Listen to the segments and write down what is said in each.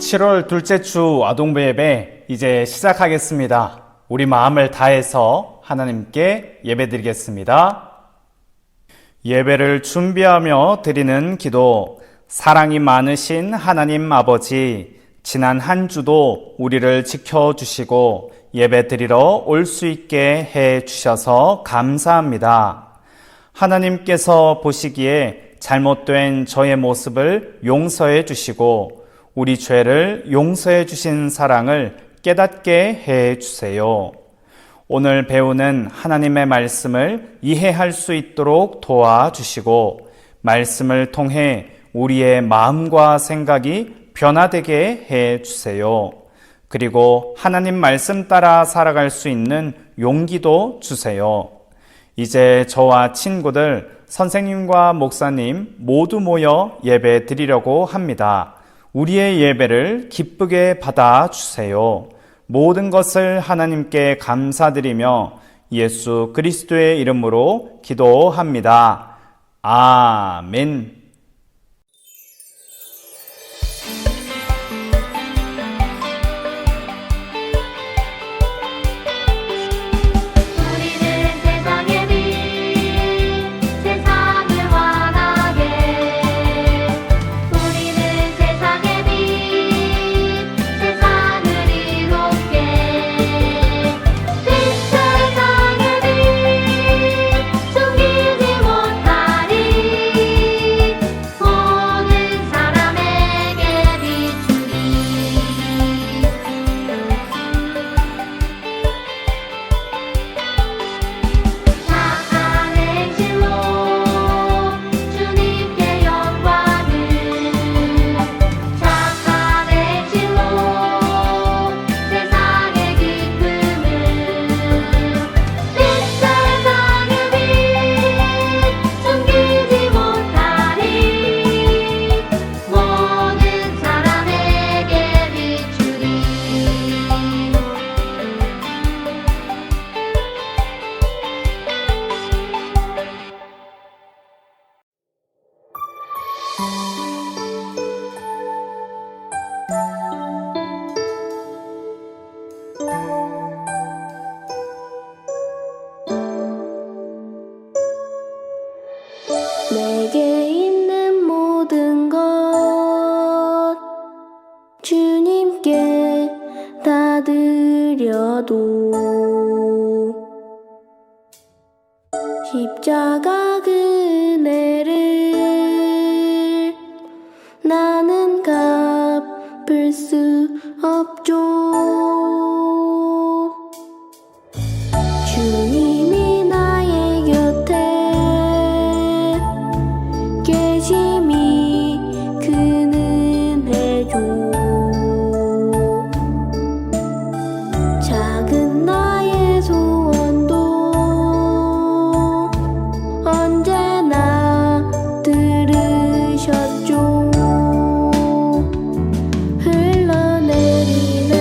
7월 둘째 주 아동부 예배 이제 시작하겠습니다. 우리 마음을 다해서 하나님께 예배드리겠습니다. 예배를 준비하며 드리는 기도. 사랑이 많으신 하나님 아버지, 지난 한 주도 우리를 지켜주시고 예배 드리러 올 수 있게 해 주셔서 감사합니다. 하나님께서 보시기에 잘못된 저의 모습을 용서해 주시고 우리 죄를 용서해 주신 사랑을 깨닫게 해 주세요. 오늘 배우는 하나님의 말씀을 이해할 수 있도록 도와주시고 말씀을 통해 우리의 마음과 생각이 변화되게 해 주세요. 그리고 하나님 말씀 따라 살아갈 수 있는 용기도 주세요. 이제 저와 친구들, 선생님과 목사님 모두 모여 예배 드리려고 합니다. 우리의 예배를 기쁘게 받아주세요. 모든 것을 하나님께 감사드리며 예수 그리스도의 이름으로 기도합니다. 아멘. 내게 있는 모든 것 주님께 다 드려도 십자가 그네를 나는 갚을 수 없죠. 주님이 나의 곁에 계심이 그는 해줘. 작은 나의 소원도 언제나 들으셨죠. 흘러내리는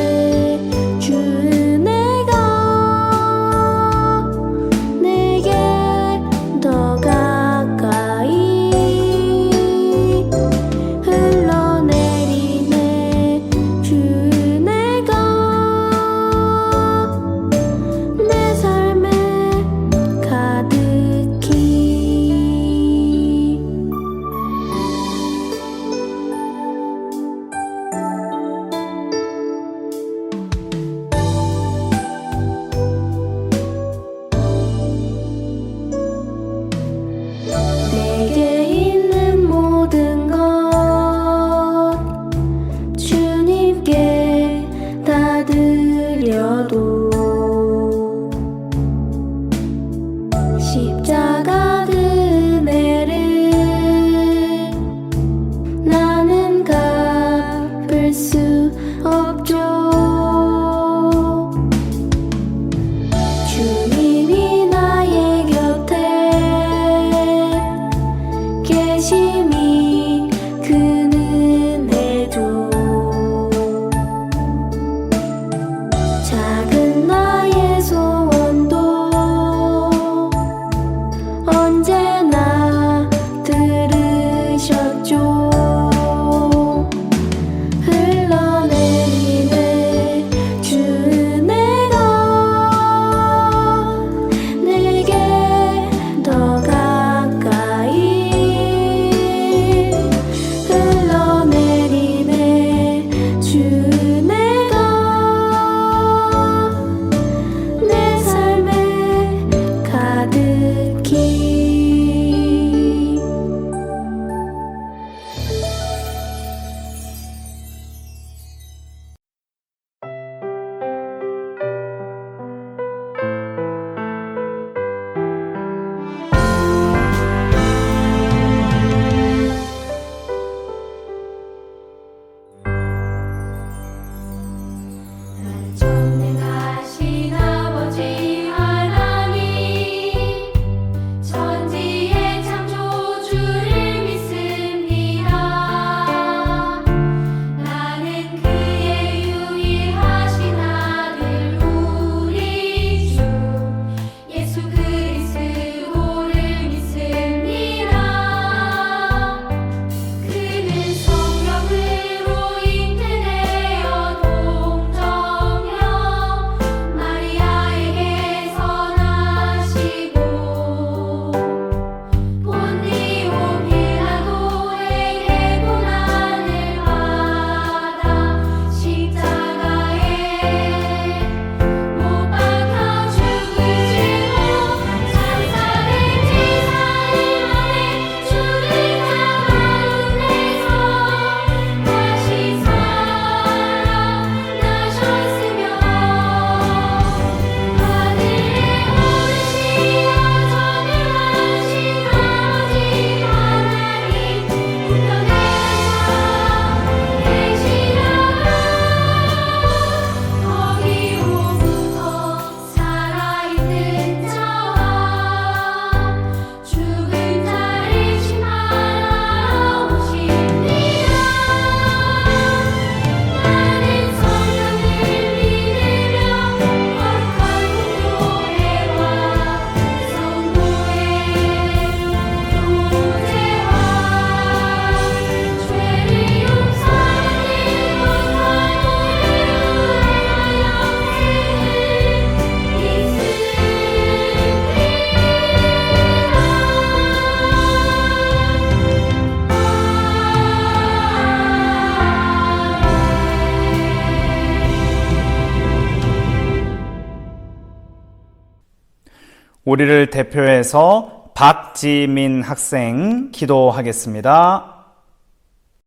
우리를 대표해서 박지민 학생 기도하겠습니다.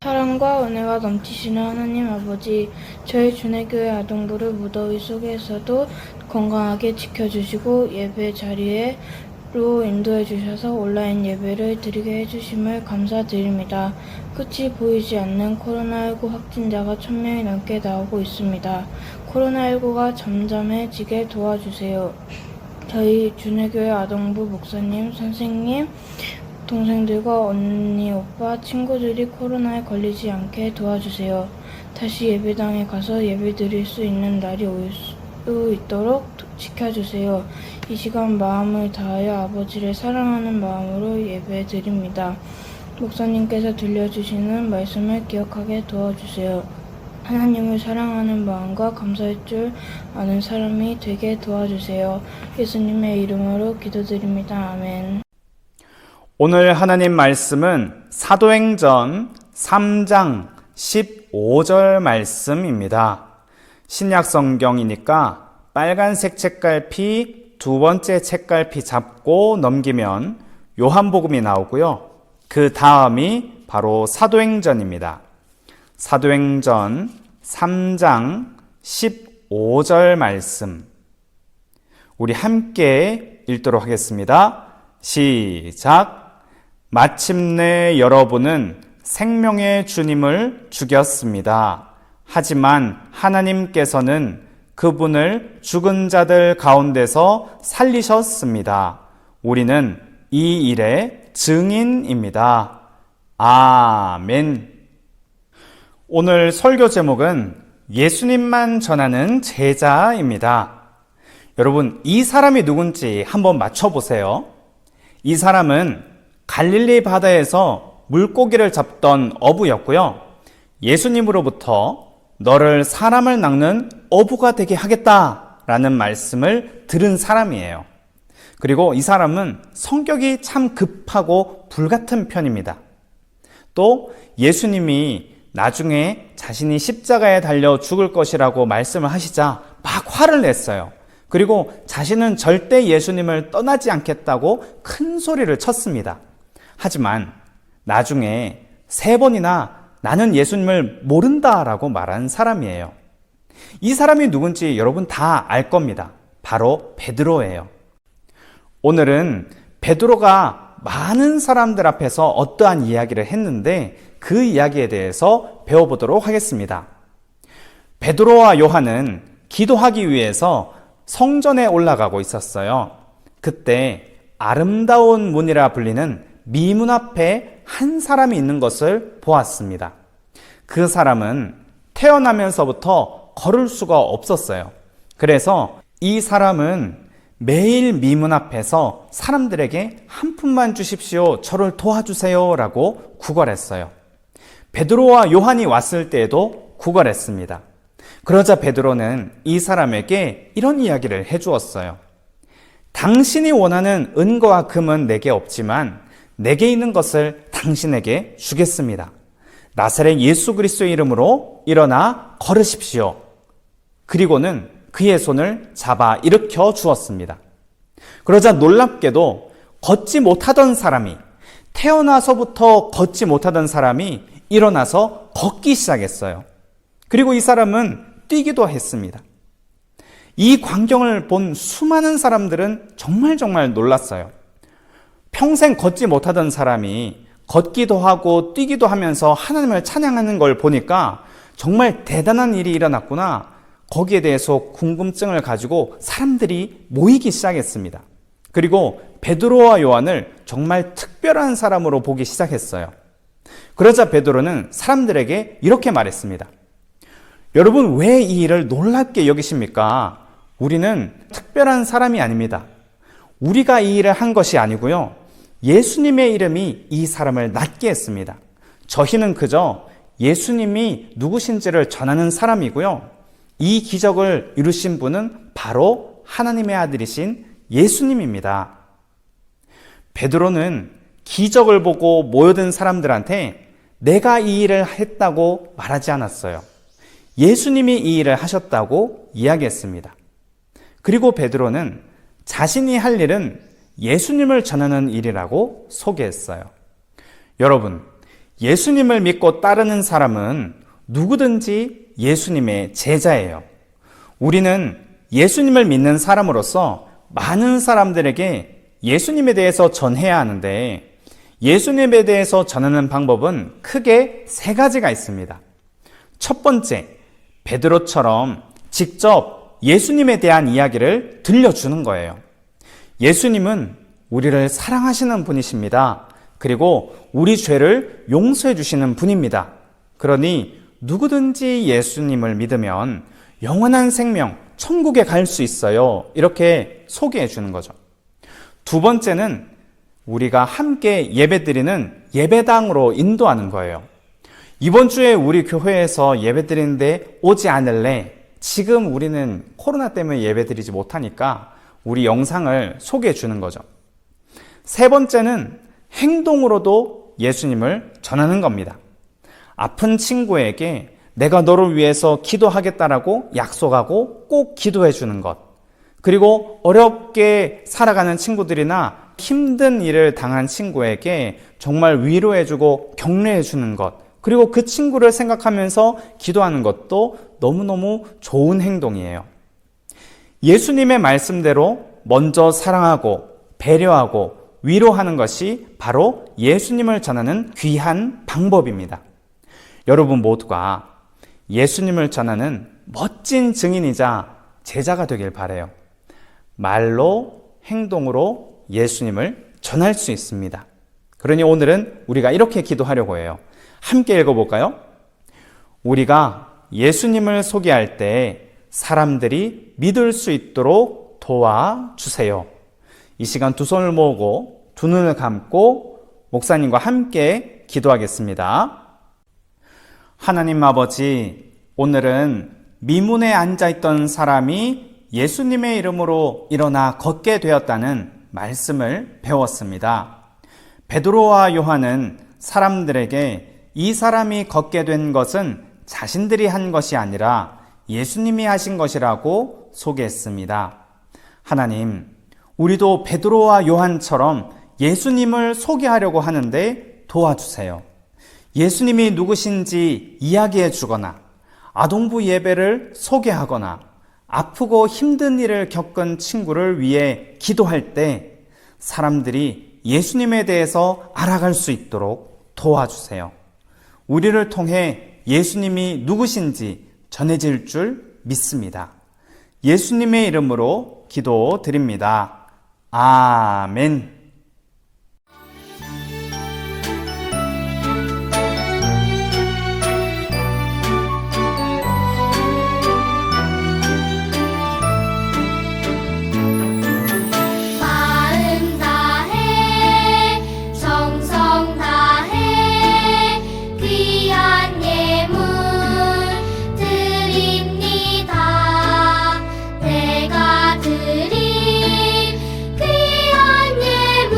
사랑과 은혜가 넘치시는 하나님 아버지, 저희 준혜교회 아동부를 무더위 속에서도 건강하게 지켜주시고 예배 자리로 인도해 주셔서 온라인 예배를 드리게 해주심을 감사드립니다. 끝이 보이지 않는 코로나19 확진자가 1000명이 넘게 나오고 있습니다. 코로나19가 잠잠해지게 도와주세요. 저희 준혜교회 아동부 목사님, 선생님, 동생들과 언니, 오빠, 친구들이 코로나에 걸리지 않게 도와주세요. 다시 예배당에 가서 예배 드릴 수 있는 날이 올 수 있도록 지켜주세요. 이 시간 마음을 다하여 아버지를 사랑하는 마음으로 예배 드립니다. 목사님께서 들려주시는 말씀을 기억하게 도와주세요. 하나님을 사랑하는 마음과 감사할 줄 아는 사람이 되게 도와주세요. 예수님의 이름으로 기도드립니다. 아멘. 오늘 하나님 말씀은 사도행전 3장 15절 말씀입니다. 신약 성경이니까 빨간색 책갈피 두 번째 책갈피 잡고 넘기면 요한복음이 나오고요. 그 다음이 바로 사도행전입니다. 사도행전 3장 15절 말씀. 우리 함께 읽도록 하겠습니다. 시작. 마침내 여러분은 생명의 주님을 죽였습니다. 하지만 하나님께서는 그분을 죽은 자들 가운데서 살리셨습니다. 우리는 이 일의 증인입니다. 아멘. 오늘 설교 제목은 예수님만 전하는 제자입니다. 여러분, 이 사람이 누군지 한번 맞춰보세요. 이 사람은 갈릴리 바다에서 물고기를 잡던 어부였고요. 예수님으로부터 너를 사람을 낚는 어부가 되게 하겠다라는 말씀을 들은 사람이에요. 그리고 이 사람은 성격이 참 급하고 불같은 편입니다. 또 예수님이 나중에 자신이 십자가에 달려 죽을 것이라고 말씀을 하시자 막 화를 냈어요. 그리고 자신은 절대 예수님을 떠나지 않겠다고 큰 소리를 쳤습니다. 하지만 나중에 3번이나 나는 예수님을 모른다라고 말한 사람이에요. 이 사람이 누군지 여러분 다 알 겁니다. 바로 베드로예요. 오늘은 베드로가 많은 사람들 앞에서 어떠한 이야기를 했는데 그 이야기에 대해서 배워보도록 하겠습니다. 베드로와 요한은 기도하기 위해서 성전에 올라가고 있었어요. 그때 아름다운 문이라 불리는 미문 앞에 한 사람이 있는 것을 보았습니다. 그 사람은 태어나면서부터 걸을 수가 없었어요. 그래서 이 사람은 매일 미문 앞에서 사람들에게 한 푼만 주십시오. 저를 도와주세요. 라고 구걸했어요. 베드로와 요한이 왔을 때에도 구걸했습니다. 그러자 베드로는 이 사람에게 이런 이야기를 해주었어요. 당신이 원하는 은과 금은 내게 없지만 내게 있는 것을 당신에게 주겠습니다. 나사렛 예수 그리스도의 이름으로 일어나 걸으십시오. 그리고는 그의 손을 잡아 일으켜 주었습니다. 그러자 놀랍게도 걷지 못하던 사람이, 태어나서부터 걷지 못하던 사람이 일어나서 걷기 시작했어요. 그리고 이 사람은 뛰기도 했습니다. 이 광경을 본 수많은 사람들은 정말 놀랐어요. 평생 걷지 못하던 사람이 걷기도 하고 뛰기도 하면서 하나님을 찬양하는 걸 보니까 정말 대단한 일이 일어났구나. 거기에 대해서 궁금증을 가지고 사람들이 모이기 시작했습니다. 그리고 베드로와 요한을 정말 특별한 사람으로 보기 시작했어요. 그러자 베드로는 사람들에게 이렇게 말했습니다. 여러분, 왜 이 일을 놀랍게 여기십니까? 우리는 특별한 사람이 아닙니다. 우리가 이 일을 한 것이 아니고요. 예수님의 이름이 이 사람을 낫게 했습니다. 저희는 그저 예수님이 누구신지를 전하는 사람이고요. 이 기적을 이루신 분은 바로 하나님의 아들이신 예수님입니다. 베드로는 기적을 보고 모여든 사람들한테 내가 이 일을 했다고 말하지 않았어요. 예수님이 이 일을 하셨다고 이야기했습니다. 그리고 베드로는 자신이 할 일은 예수님을 전하는 일이라고 소개했어요. 여러분, 예수님을 믿고 따르는 사람은 누구든지 예수님의 제자예요. 우리는 예수님을 믿는 사람으로서 많은 사람들에게 예수님에 대해서 전해야 하는데, 예수님에 대해서 전하는 방법은 크게 세 가지가 있습니다. 첫 번째, 베드로처럼 직접 예수님에 대한 이야기를 들려주는 거예요. 예수님은 우리를 사랑하시는 분이십니다. 그리고 우리 죄를 용서해 주시는 분입니다. 그러니 누구든지 예수님을 믿으면 영원한 생명, 천국에 갈 수 있어요. 이렇게 소개해 주는 거죠. 두 번째는 우리가 함께 예배드리는 예배당으로 인도하는 거예요. 이번 주에 우리 교회에서 예배드리는데 오지 않을래? 지금 우리는 코로나 때문에 예배드리지 못하니까 우리 영상을 소개해 주는 거죠. 세 번째는 행동으로도 예수님을 전하는 겁니다. 아픈 친구에게 내가 너를 위해서 기도하겠다라고 약속하고 꼭 기도해 주는 것. 그리고 어렵게 살아가는 친구들이나 힘든 일을 당한 친구에게 정말 위로해 주고 격려해 주는 것. 그리고 그 친구를 생각하면서 기도하는 것도 너무너무 좋은 행동이에요. 예수님의 말씀대로 먼저 사랑하고 배려하고 위로하는 것이 바로 예수님을 전하는 귀한 방법입니다. 여러분 모두가 예수님을 전하는 멋진 증인이자 제자가 되길 바라요. 말로, 행동으로 예수님을 전할 수 있습니다. 그러니 오늘은 우리가 이렇게 기도하려고 해요. 함께 읽어볼까요? 우리가 예수님을 소개할 때 사람들이 믿을 수 있도록 도와주세요. 이 시간 두 손을 모으고 두 눈을 감고 목사님과 함께 기도하겠습니다. 하나님 아버지, 오늘은 미문에 앉아있던 사람이 예수님의 이름으로 일어나 걷게 되었다는 말씀을 배웠습니다. 베드로와 요한은 사람들에게 이 사람이 걷게 된 것은 자신들이 한 것이 아니라 예수님이 하신 것이라고 소개했습니다. 하나님, 우리도 베드로와 요한처럼 예수님을 소개하려고 하는데 도와주세요. 예수님이 누구신지 이야기해 주거나 아동부 예배를 소개하거나 아프고 힘든 일을 겪은 친구를 위해 기도할 때 사람들이 예수님에 대해서 알아갈 수 있도록 도와주세요. 우리를 통해 예수님이 누구신지 전해질 줄 믿습니다. 예수님의 이름으로 기도드립니다. 아멘. 마음 다해 정성 다해 귀한 예물 드립니다. 내가 드린 귀한 예물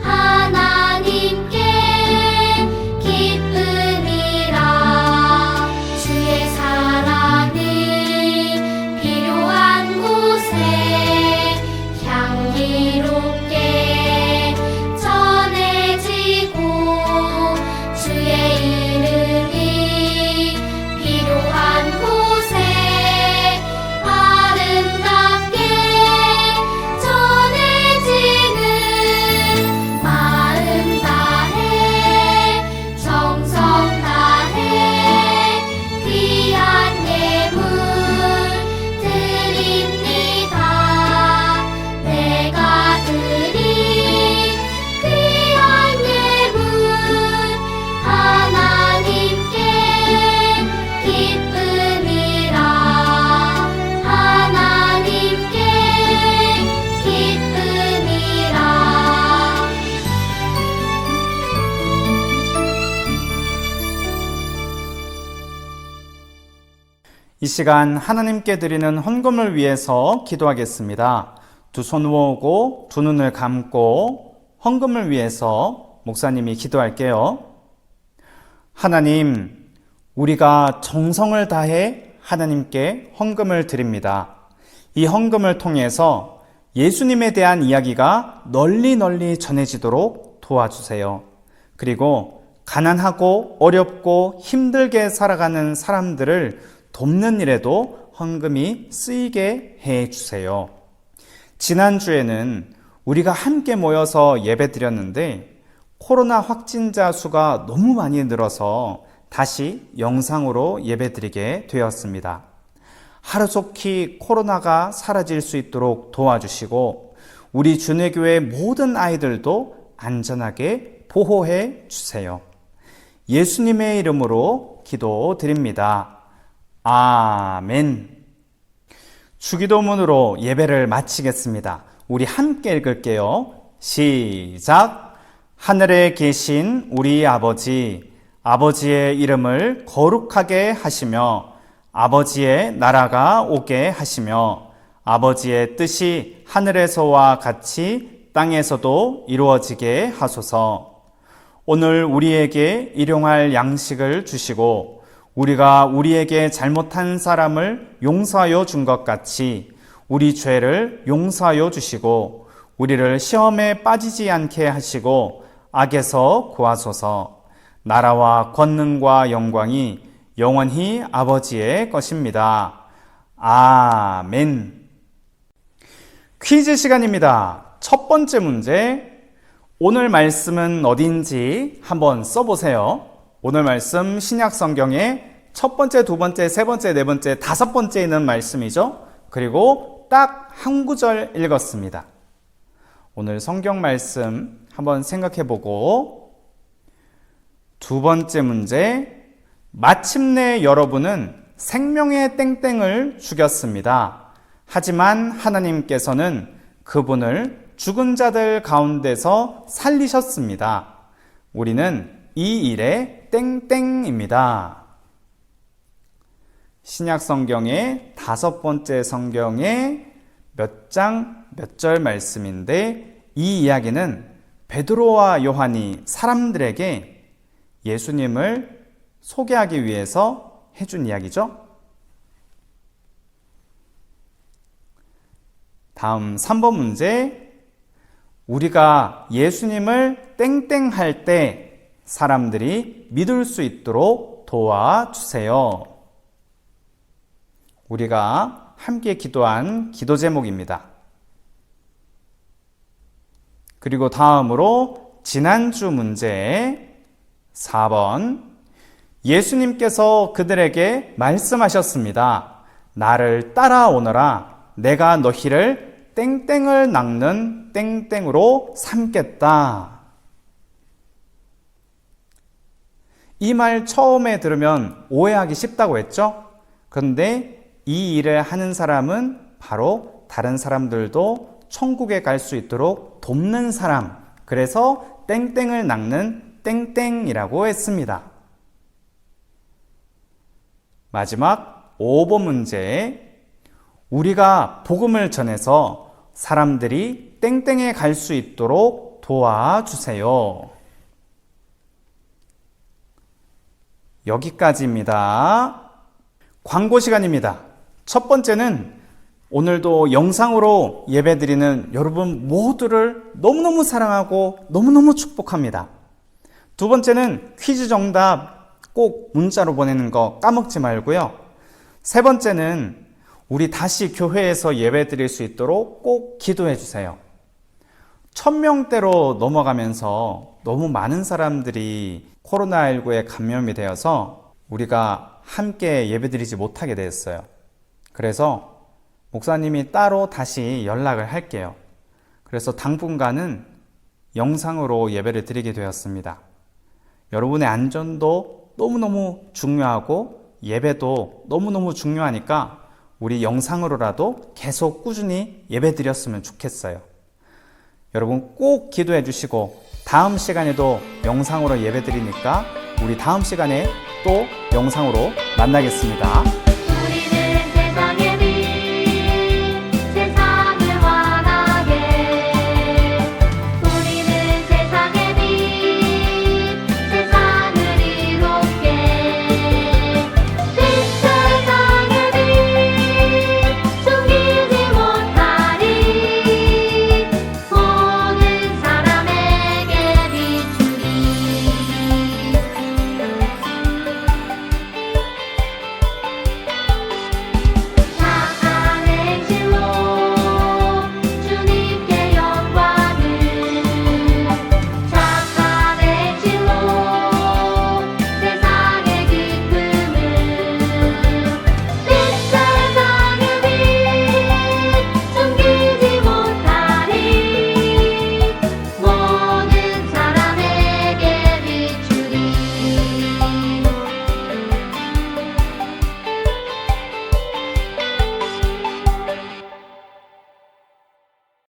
하나님께 기쁨이라. 주의 사랑은 필요한 곳에 향기롭게 전해지고 주의 이름이 필요한 곳에 아름답게 전해지는 마음 다해 정성 다해 귀한 예물 드립니다. 내가 드린 귀한 예물 하나님께 기쁨이라. 하나님께 기쁨이라. 이 시간 하나님께 드리는 헌금을 위해서 기도하겠습니다. 두 손 모으고 두 눈을 감고 헌금을 위해서 목사님이 기도할게요. 하나님, 우리가 정성을 다해 하나님께 헌금을 드립니다. 이 헌금을 통해서 예수님에 대한 이야기가 널리 전해지도록 도와주세요. 그리고 가난하고 어렵고 힘들게 살아가는 사람들을 돕는 일에도 헌금이 쓰이게 해 주세요. 지난주에는 우리가 함께 모여서 예배 드렸는데 코로나 확진자 수가 너무 많이 늘어서 다시 영상으로 예배 드리게 되었습니다. 하루속히 코로나가 사라질 수 있도록 도와주시고 우리 준회교회 모든 아이들도 안전하게 보호해 주세요. 예수님의 이름으로 기도드립니다. 아멘. 주기도문으로 예배를 마치겠습니다. 우리 함께 읽을게요. 시작. 하늘에 계신 우리 아버지, 아버지의 이름을 거룩하게 하시며 아버지의 나라가 오게 하시며 아버지의 뜻이 하늘에서와 같이 땅에서도 이루어지게 하소서. 오늘 우리에게 일용할 양식을 주시고 우리가 우리에게 잘못한 사람을 용서하여 준 것 같이 우리 죄를 용서하여 주시고 우리를 시험에 빠지지 않게 하시고 악에서 구하소서. 나라와 권능과 영광이 영원히 아버지의 것입니다. 아멘. 퀴즈 시간입니다. 첫 번째 문제. 오늘 말씀은 어딘지 한번 써보세요. 오늘 말씀 신약 성경의 첫 번째, 두 번째, 세 번째, 네 번째, 다섯 번째에 있는 말씀이죠. 그리고 딱 한 구절 읽었습니다. 오늘 성경 말씀 한번 생각해보고 두 번째 문제. 마침내 여러분은 생명의 땡땡을 죽였습니다. 하지만 하나님께서는 그분을 죽은 자들 가운데서 살리셨습니다. 우리는 이 일의 땡땡입니다. 신약 성경의 다섯 번째 성경의 몇 장, 몇 절 말씀인데 이 이야기는 베드로와 요한이 사람들에게 예수님을 소개하기 위해서 해준 이야기죠. 다음 3번 문제. 우리가 예수님을 땡땡할 때 사람들이 믿을 수 있도록 도와주세요. 우리가 함께 기도한 기도 제목입니다. 그리고 다음으로 지난주 문제 4번. 예수님께서 그들에게 말씀하셨습니다. 나를 따라오너라. 내가 너희를 땡땡을 낚는 땡땡으로 삼겠다. 이 말 처음에 들으면 오해하기 쉽다고 했죠? 그런데 이 일을 하는 사람은 바로 다른 사람들도 천국에 갈 수 있도록 돕는 사람. 그래서 땡땡을 낚는 땡땡이라고 했습니다. 마지막 5번 문제. 우리가 복음을 전해서 사람들이 땡땡에 갈 수 있도록 도와주세요. 여기까지입니다. 광고 시간입니다. 첫 번째는 오늘도 영상으로 예배드리는 여러분 모두를 너무너무 사랑하고 너무너무 축복합니다. 두 번째는 퀴즈 정답 꼭 문자로 보내는 거 까먹지 말고요. 세 번째는 우리 다시 교회에서 예배드릴 수 있도록 꼭 기도해 주세요. 1000명대로 넘어가면서 너무 많은 사람들이 코로나19에 감염이 되어서 우리가 함께 예배드리지 못하게 되었어요. 그래서 목사님이 따로 다시 연락을 할게요. 그래서 당분간은 영상으로 예배를 드리게 되었습니다. 여러분의 안전도 너무너무 중요하고 예배도 너무너무 중요하니까 우리 영상으로라도 계속 꾸준히 예배 드렸으면 좋겠어요. 여러분 꼭 기도해 주시고 다음 시간에도 영상으로 예배 드리니까 우리 다음 시간에 또 영상으로 만나겠습니다.